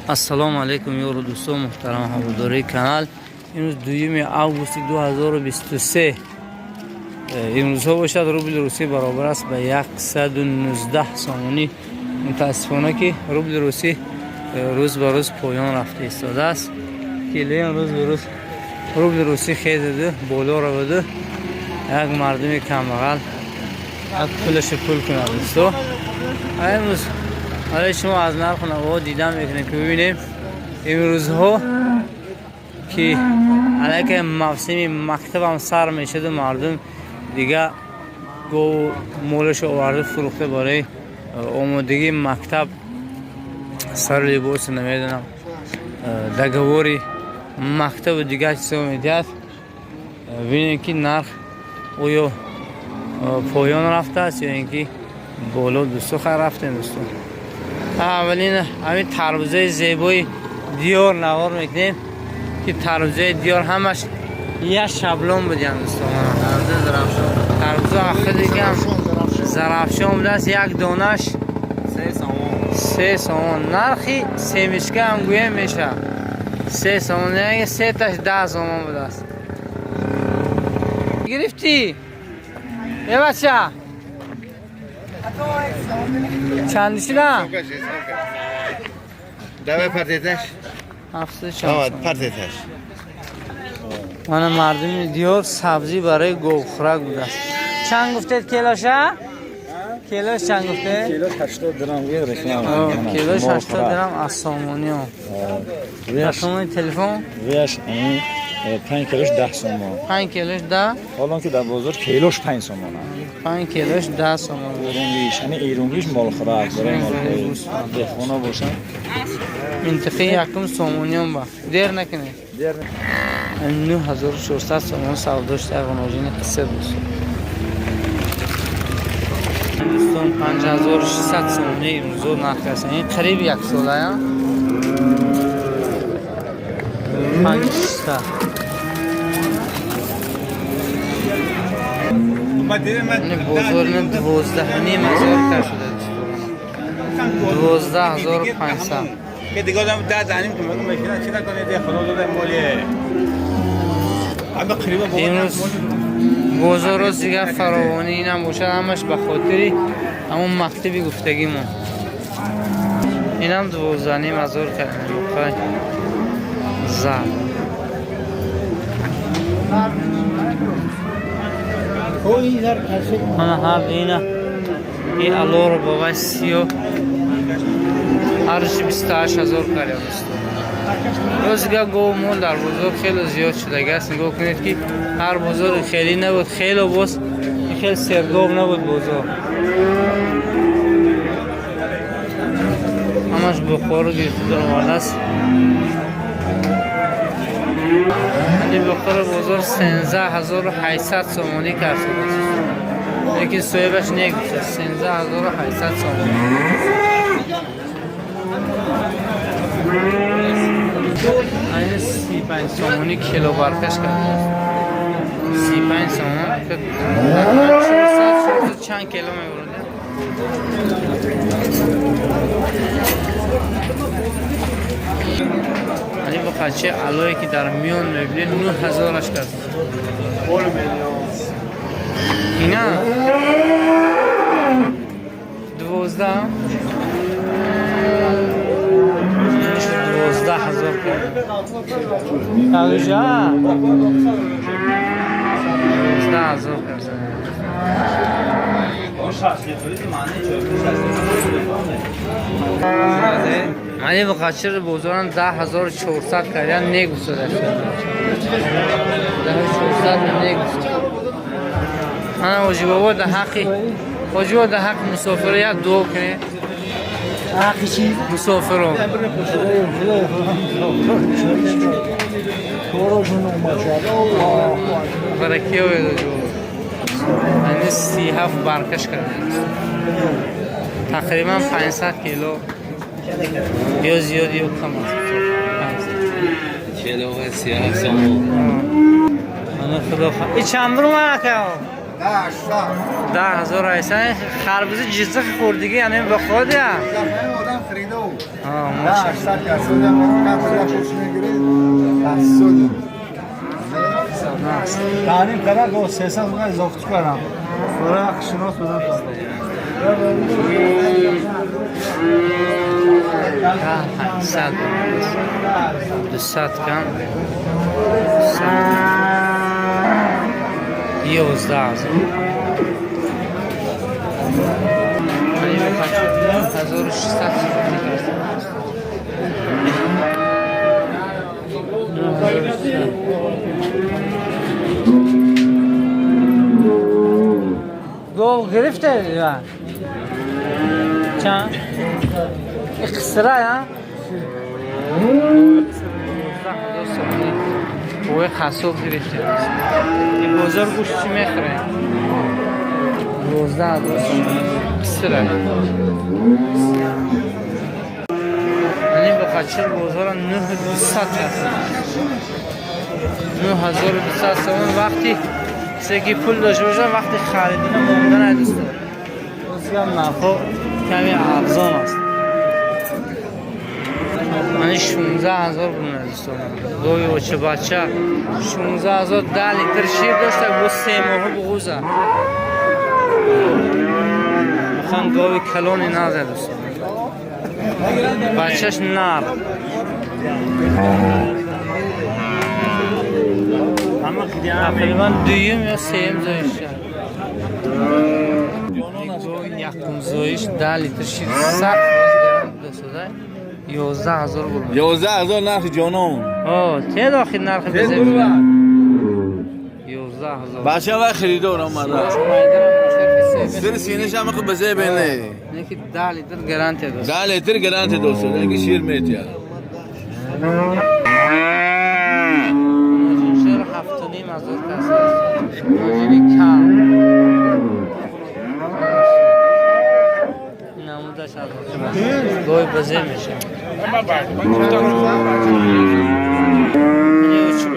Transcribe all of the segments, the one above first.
السلام علیکم یارو دوستان محترم هواداری کانال. امروز دوم آگوست 2023 امروز ها باشد. روبل روسی برابر است به 119 سامانی. متاسفانه که روبل روسی روز به روز پایان رفته ایستاده است. کیلوین روز به روز روبل روسی خیزیده بالا رفته. یک مردم کمبغل یک پولش پول کنه دوستان. امروز حالا شما از نرخ نوا دیدم میکنید که ببینیم امروز ها که علیه موسم مکتب هم سر میشد، مردم دیگه گو مولش آورده فروخته برای آمادگی مکتب سر لباس نمیدونم دگواری مکتب دیگه چیزا میدید. ببینید که نرخ اویا پایان رفته است یا اینکه بالا دوستو خیر رفته دوستو. اولین همین تربوزه زیبای دیار نوار میکنیم که تربوزه دیار همش یه شبلون بودیم دوستان. تربوزه آخر دیگه هم زرافشان بوده است. یک دانش 3 سامان. نرخی 3 میشکه هم گویه میشه 3 سامان، یعنی 3 تاش 10 سامان بوده است. گرفتی؟ یه بچه چندشی نه؟ دوه پرتیتش؟ 700 پرتیتش من مردم دیار سبزی برای گوخورک بوده است. چند گفتید کیلوشه؟ کیلوش چند گفته؟ کیلوش 80 درم یه رقم. کیلوش 80 درم از سامانی ها. رقم تلفن؟ ویش 5 کیلوش 10 سومان. 5 کیلوش 10؟ حالا که در بازار کیلوش 5 سومان. 5 کیلوش 10 سامان. ایرونگیش یعنی ایرونگیش مال خوراک برای مال خونه باشن. منطقه یکم سامانی هم با دیر نکنید. دیر 9400 سامان سوداش در غناجین قصه دوست دوستان. 5600 سامانی امروز نرخ این قریب یک ساله ها 500. این بازار من 12,500 شده 12,500. که دیگه آدم ده زنیم که مگه مشکل چی نکنه ده خدا داده مولیه امروز بازار روز دیگه فراوانی اینم باشد، همش به خاطری همون مکتبی گفتگی ما اینم 12,500 کردیم بخوای زر من هر اینه این الو رو بابای 30 هرچی 28,000 کردیم روز دیگه گو مول در بازار خیلی زیاد شده است. نگاه کنید که هر بازار خیلی نبود، خیلی باز خیلی سرگاب نبود بازار، همش بخار گرفته در آورده است. این بخار بازار 13,800 سامانی کرد است، لیکن صاحبش نگفته 13,800 سامانی. این 35 سامانی کیلو برکش کرده 35 سامان که 400 چند کیلو میبرده. این با خچه علایی که در میان میبینید 9,000 کرده اینا 12 12,000 کرده تاویجا 12,000 کرده. معنی بخاطر بازاران 10,400 کردن نگوسته داشته 10,400 نگوسته. من واجب بود حقی واجب ده حق مسافریت دو کنه حقی چی؟ مسافرو برکی اوید جو یعنی 37 برکش کرده تقریبا 500 کیلو یا زیاد یا کم است. کیلو و 37 سامان من خدا این چند برو من که 10,000 ایسان خربوزه جزخ خوردگی یعنی بخواد یا آدم خریده تعلیم کنه با 300 اون اضافه کنم برای اخشناس بدم صد 200 کم 11,000 گو گرفته یا چند اخسره یا اوه خسوب گرفته این بازار گوش چی میخره 12 اخسره یعنی بخاطر بازار 9,200 هست 9,200 سوم وقتی سکی پول داشته باشم وقتی خریدن موندن دوست دارم بسیار نفع کمی ارزان است من 16,000 بونه دوست دارم دوی بچه 16,000 10 لیتر شیر داشته با 3 ماه بغوزه میخوام گاوی کلونی نازه دوست دارم بچهش نر تقریبا دویم یا سیم زایش شد یکم زایش 10 لیتر شیر سخت دستده 11,000 بود 11,000 نرخ جانم ته داخل نرخ بزه 11,000 بچه وقت خریدار آمده سر سینش هم که بزه بینه نیکی 10 لیتر گرانتی دوست 10 لیتر گرانتی دوست اینکه شیر میتیا شیر 7.5 ازور کسی اینی کم نمودش از گوی بزه میشه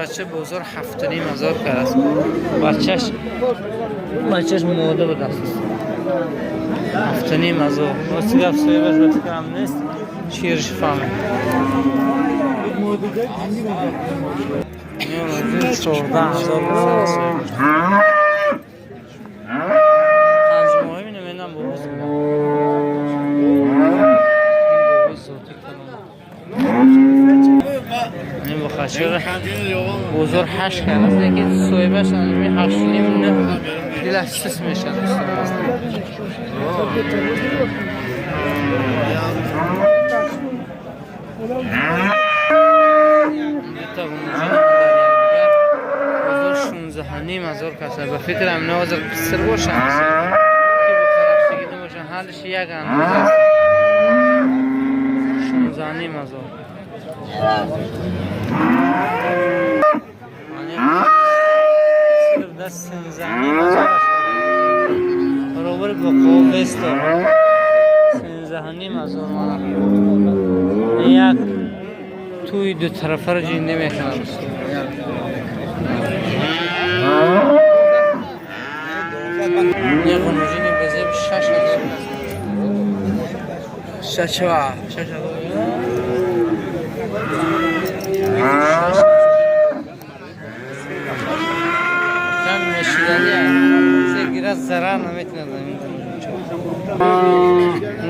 بچه بزرگ 7.5 ازور کرد بچهش موده به دست است 7.5 ازور واسه گفت سویبش به فکرم نیست شیرش فهمه این 14,000 پنج ماهی نمیدونم بابوز این بخشیر بزرگ 8 کرده که سویبش انجامی 8.5 نه دیلستیس میشن بزرگ 16,500 کسه به فکرم نوازر پسر باشن که بخرشتگیده باشن حالش یک اندازه است 16,500 صرف دست 13,500 برابر با قوم بست داره 13,500 یک توی دو طرفه رو جنده میکنم یه قنوجینی بزه 6,000 جان مشیدنی هست گیره ضرر نمیتونه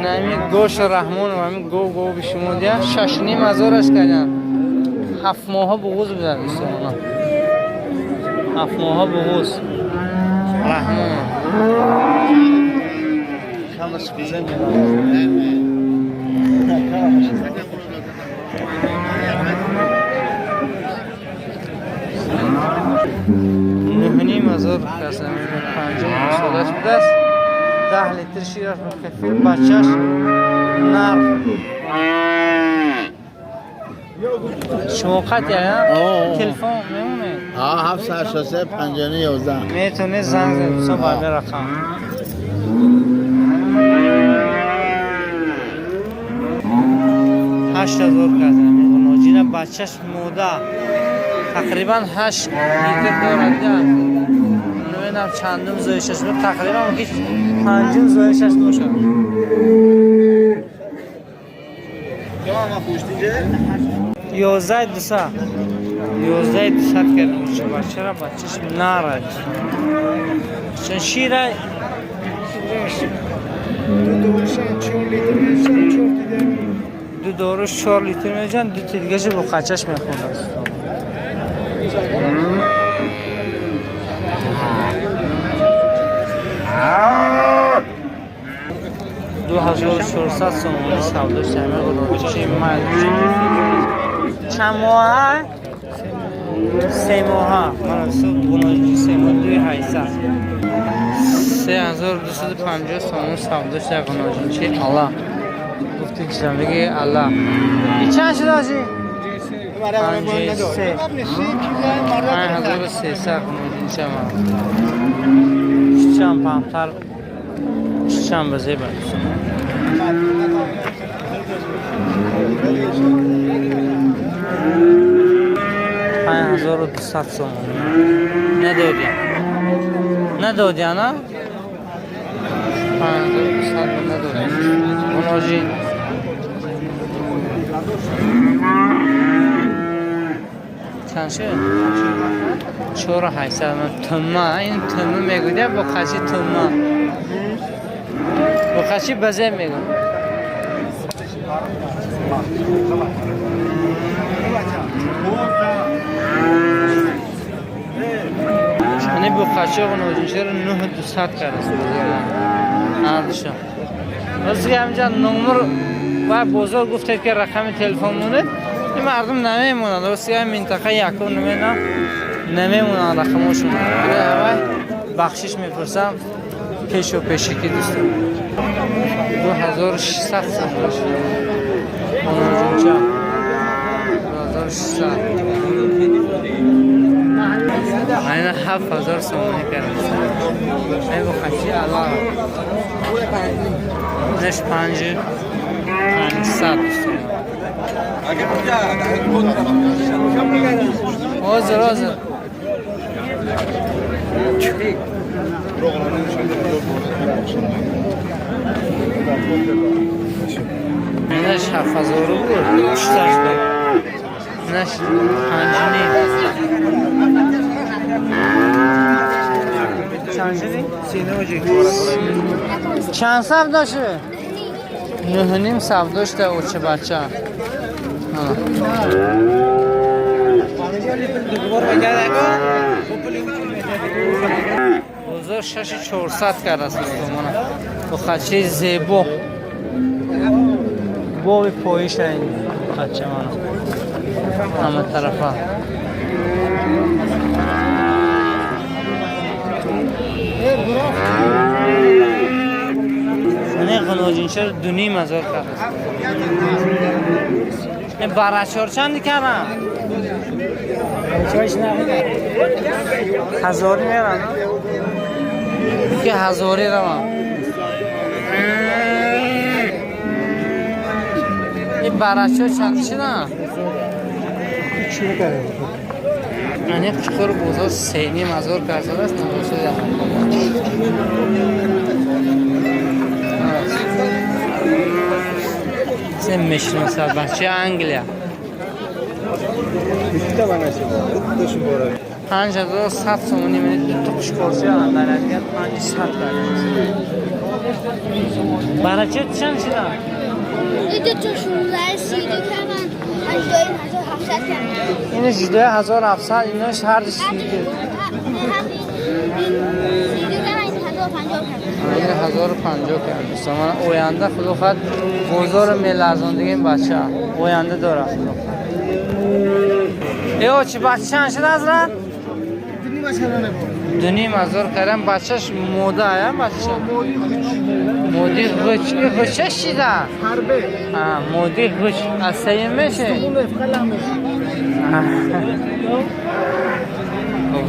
نمی گوش رحمان و همین گو به شما دیا 6,500 است کردن 7 ماه بغوز بدن دوستان 7 ماه بغوز رحمان خمس بزن نهنیم ازار کسیم 50 سالش بوده است 10 لیتر شیرش مکفیر بچهش نر شما قطعه یا؟ تلفن میمونه؟ 783 59 میتونه زنگ زنگ صبح به رقم 8,000 کردم نوجین بچهش موده تقریبا 8 لیتر دارد نمیدونم چندم زایشش بود تقریبا هیچ 5 زایشش باشه 11 کردم بچه را بچهش نارد چون شیره دو دورش 4 لیتر میجن، دو تیدگهش با قچهش میخونه. 2400 سومانی سوداش همه چی چند ماه؟ 3 ماه. من صبح 3 ماه 2800 3250 سومانی سوداش در قناجینچی الله گفتی که بگی الله. این چند شده آجی؟ 5300 قناجینچی ما چند پامتر چند بزه برسون 5200 سومانی ندادی نه؟ 5200 ندادی اوناجی چند شد؟ 4800 تمه این تمه میگوده با خشی تمه با خشی بزه میگوده یعنی با خشی قناجینچی رو 9200 کرده اردشا راستی همینجا نمبر و بزرگ گفته که رقم تلفن مونه این مردم نمیمونن راستی هم منطقه یکم نمیمونن رقمشون همه بخشش میپرسم پیش و پیشی که دوستم 2600 سمتش قناجینچی 2600 این 7000 سومانی کردم ای با خشی الله نش 500 حاضر نش 7000 رو بود اشتاش بود نش 5 چند شدی؟ چند صف داشته؟ 9.5 صف داشته او چه بچه بزرگ 6400 کرده است با خچه زیبا با پایش این خچه منو همه طرفه این قناجینچی رو 2,500 کرده است این برچار چندی کردم؟ هزاری میرم که هزاری روم این برچار چندی شده؟ این چکر بزرگ 3,500 کرده است سه میشناسه بچه انگلیا 5100 سومانی میدید تو قشقرسی اندرگیت 500 کرده برای چه چند شده؟ این تو 16 سیدی کردن 12700 کردن اینش 12700 اینش هر سیدی سیدی کردن این 1050 کرده من اوینده خدا خواهد بزرگ میلرزاندگی این بچه اوینده داره خدا ایو چی بچه چند شده از رد؟ 2,500 کردم بچهش موده هایم بچه مودی غچ غچه شیده حربه مودی غچ از سیم میشه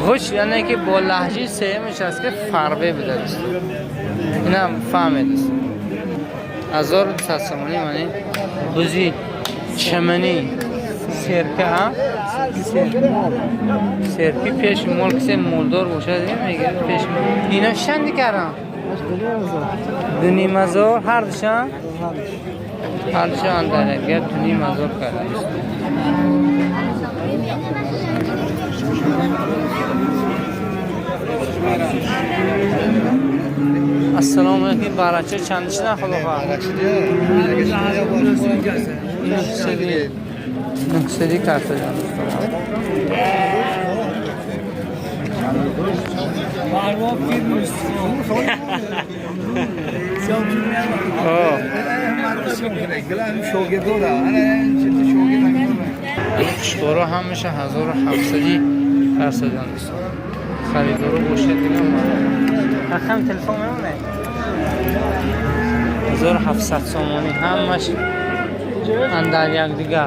غچ یعنی که با لحجه سیمش هست که فربه بده دوست این هم فهمید 1200 سومانی منی بزی چمنی سرکه ها سرکی پیش مال کسی مولدار باشه میگه پیش اینا چندی کردن 2,500 هر دوشن هرچه اندرگر تو نیم هزار کرده السلام علیکم بارچه چندش نه خدا خواهد نکسری کرده جان شکارو همشه 1700 درصد است. خریدارو باشه دیگه رقم تلفن میمونه 1700 سومانی همش اندر یک دیگه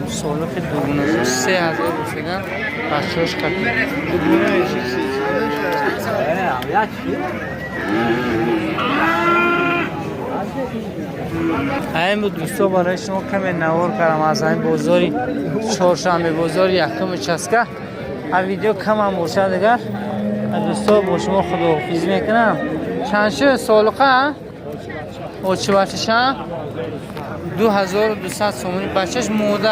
سولف دوگونه 3000 رسیدن بچه‌اش کپی این بود دوستا برای شما کمی نوار کردم از این بازاری چهارشنبه بازار یکم چسکه این ویدیو کم هم باشه دیگر دوستا با شما خداحافظی میکنم چند شد سالقه او چه بچه‌ش 2200 سومانی بچهش موده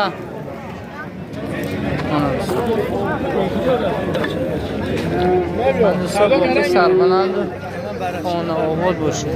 من دوستا با سربلند خانه آباد باشه